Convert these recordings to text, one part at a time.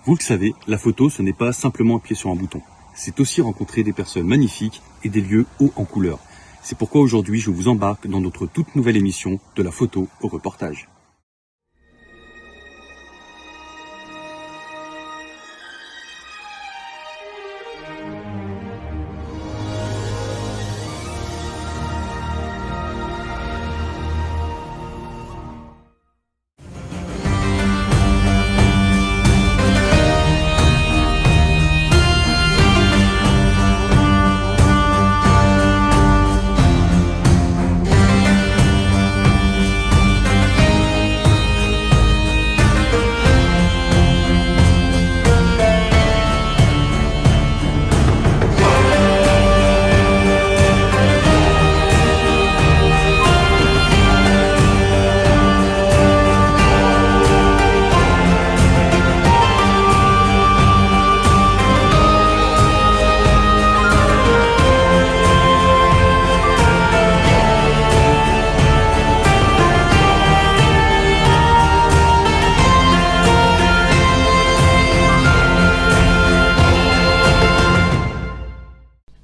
Vous le savez, la photo, ce n'est pas simplement appuyer sur un bouton. C'est aussi rencontrer des personnes magnifiques et des lieux hauts en couleurs. C'est pourquoi aujourd'hui, je vous embarque dans notre toute nouvelle émission de la photo au reportage.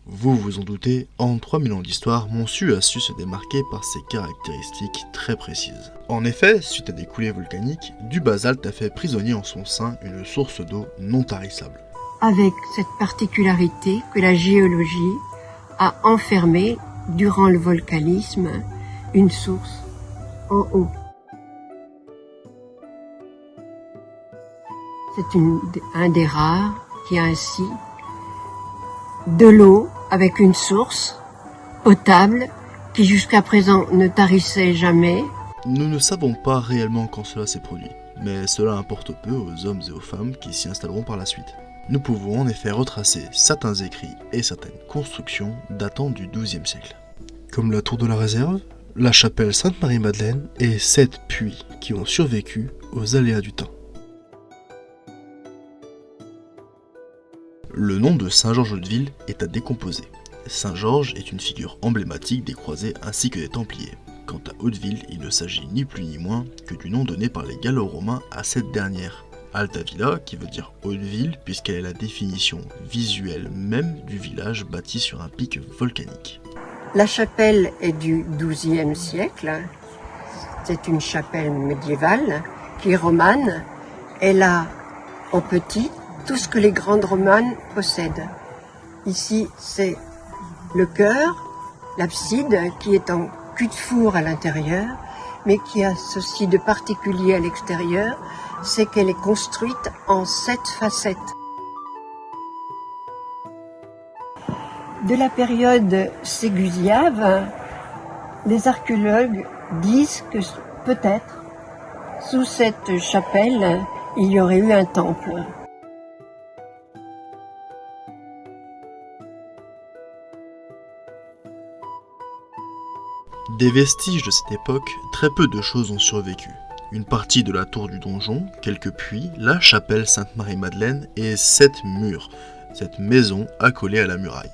Vous vous en doutez, en 3000 ans d'histoire, Montsu a su se démarquer par ses caractéristiques très précises. En effet, suite à des coulées volcaniques, du basalte a fait prisonnier en son sein une source d'eau non tarissable. Avec cette particularité que la géologie a enfermé, durant le volcanisme, une source en haut. C'est un des rares qui a ainsi de l'eau avec une source potable qui jusqu'à présent ne tarissait jamais. Nous ne savons pas réellement quand cela s'est produit, mais cela importe peu aux hommes et aux femmes qui s'y installeront par la suite. Nous pouvons en effet retracer certains écrits et certaines constructions datant du XIIe siècle. Comme la tour de la réserve, la chapelle Sainte-Marie-Madeleine et 7 puits qui ont survécu aux aléas du temps. Le nom de Saint-Georges-Hauteville est à décomposer. Saint-Georges est une figure emblématique des croisés ainsi que des Templiers. Quant à Hauteville, il ne s'agit ni plus ni moins que du nom donné par les Gallo-Romains à cette dernière. Alta Villa, qui veut dire haute ville, puisqu'elle est la définition visuelle même du village bâti sur un pic volcanique. La chapelle est du XIIe siècle. C'est une chapelle médiévale qui est romane. Elle a en petit tout ce que les grandes romanes possèdent. Ici, c'est le chœur, l'abside qui est en cul-de-four à l'intérieur, mais qui a ceci de particulier à l'extérieur, c'est qu'elle est construite en 7 facettes. De la période ségusiave, les archéologues disent que peut-être, sous cette chapelle, il y aurait eu un temple. Des vestiges de cette époque, très peu de choses ont survécu. Une partie de la tour du donjon, quelques puits, la chapelle Sainte-Marie-Madeleine et 7 murs, cette maison accolée à la muraille.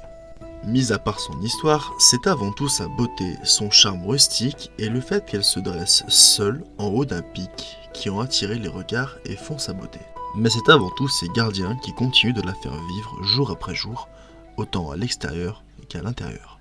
Mis à part son histoire, c'est avant tout sa beauté, son charme rustique et le fait qu'elle se dresse seule en haut d'un pic qui ont attiré les regards et font sa beauté. Mais c'est avant tout ses gardiens qui continuent de la faire vivre jour après jour, autant à l'extérieur qu'à l'intérieur.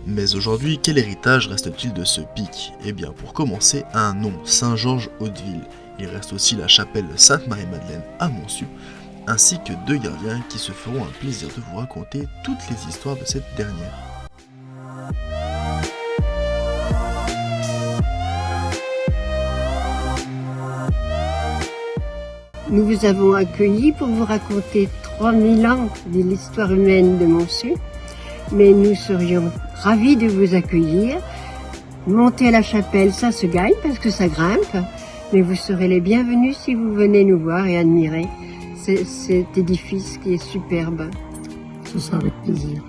Mais aujourd'hui, quel héritage reste-t-il de ce pic? Eh bien, pour commencer, un nom, Saint-Georges-Hauteville. Il reste aussi la chapelle Sainte-Marie-Madeleine à Montsu, ainsi que 2 gardiens qui se feront un plaisir de vous raconter toutes les histoires de cette dernière. Nous vous avons accueillis pour vous raconter 3000 ans de l'histoire humaine de Montsu. Mais nous serions ravis de vous accueillir. Monter à la chapelle, ça se gagne parce que ça grimpe. Mais vous serez les bienvenus si vous venez nous voir et admirer cet édifice qui est superbe. Ce sera avec plaisir.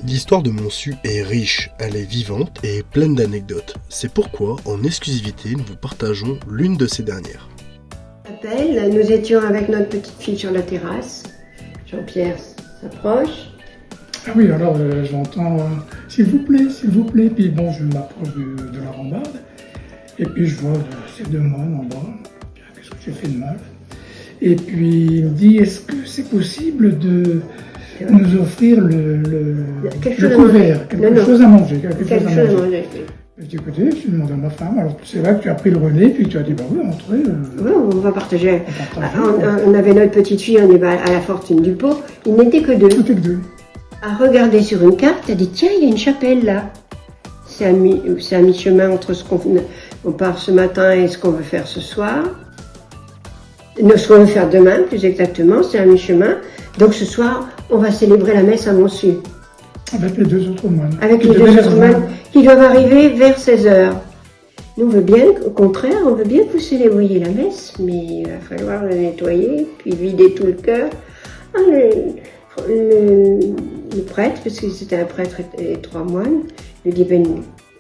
L'histoire de Montsu est riche, elle est vivante et pleine d'anecdotes. C'est pourquoi, en exclusivité, nous vous partageons l'une de ces dernières. Nous étions avec notre petite fille sur la terrasse. Jean-Pierre s'approche. Ah oui, alors j'entends s'il vous plaît, puis bon, je m'approche de la rambarde, et puis je vois ces deux moines en bas. Qu'est-ce que j'ai fait de mal? Et puis il me dit, est-ce que c'est possible de nous offrir le couvert, quelque chose à manger. Je dis, écoutez, je demande à ma femme, alors c'est vrai que tu as pris le relais, puis tu as dit, bah oui, entrez. Oui, on va partager. On avait notre petite fille, on est à la Fortune du Pot, il n'était que deux. Tout est que deux. À regarder sur une carte, elle dit, tiens, il y a une chapelle là. C'est à mi-chemin entre ce qu'on part ce matin et ce qu'on veut faire ce soir. Ce qu'on veut faire demain, plus exactement, c'est à mi-chemin. Donc ce soir, on va célébrer la messe à Montsu. Avec les deux autres moines. Avec les deux autres moines qui doivent arriver vers 16h. Nous, on veut bien, au contraire, on veut bien que vous célébriez la messe, mais il va falloir le nettoyer, puis vider tout le cœur. Le prêtre, parce que c'était un prêtre et 3 moines, lui dit, ben,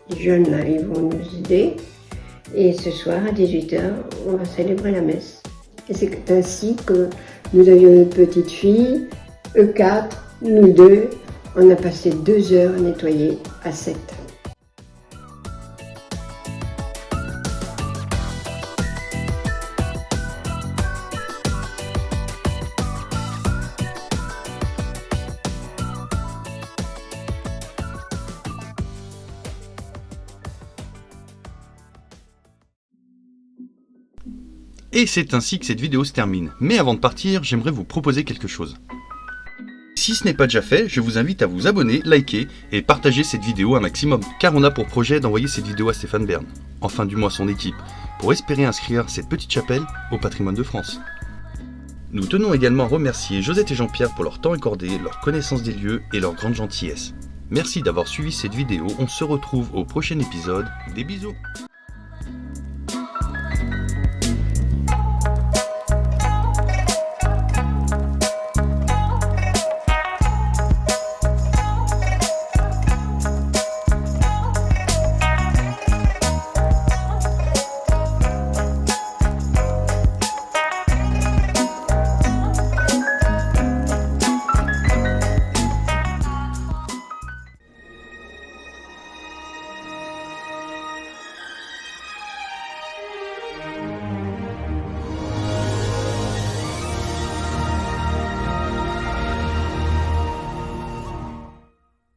les jeunes là, ils vont nous aider. Et ce soir, à 18h, on va célébrer la messe. Et c'est ainsi que nous avions une petite fille, eux 4, nous 2. On a passé 2 heures à nettoyer à 7. Et c'est ainsi que cette vidéo se termine. Mais avant de partir, j'aimerais vous proposer quelque chose. Si ce n'est pas déjà fait, je vous invite à vous abonner, liker et partager cette vidéo un maximum, car on a pour projet d'envoyer cette vidéo à Stéphane Bern, enfin du moins son équipe, pour espérer inscrire cette petite chapelle au patrimoine de France. Nous tenons également à remercier Josette et Jean-Pierre pour leur temps accordé, leur connaissance des lieux et leur grande gentillesse. Merci d'avoir suivi cette vidéo, on se retrouve au prochain épisode, des bisous.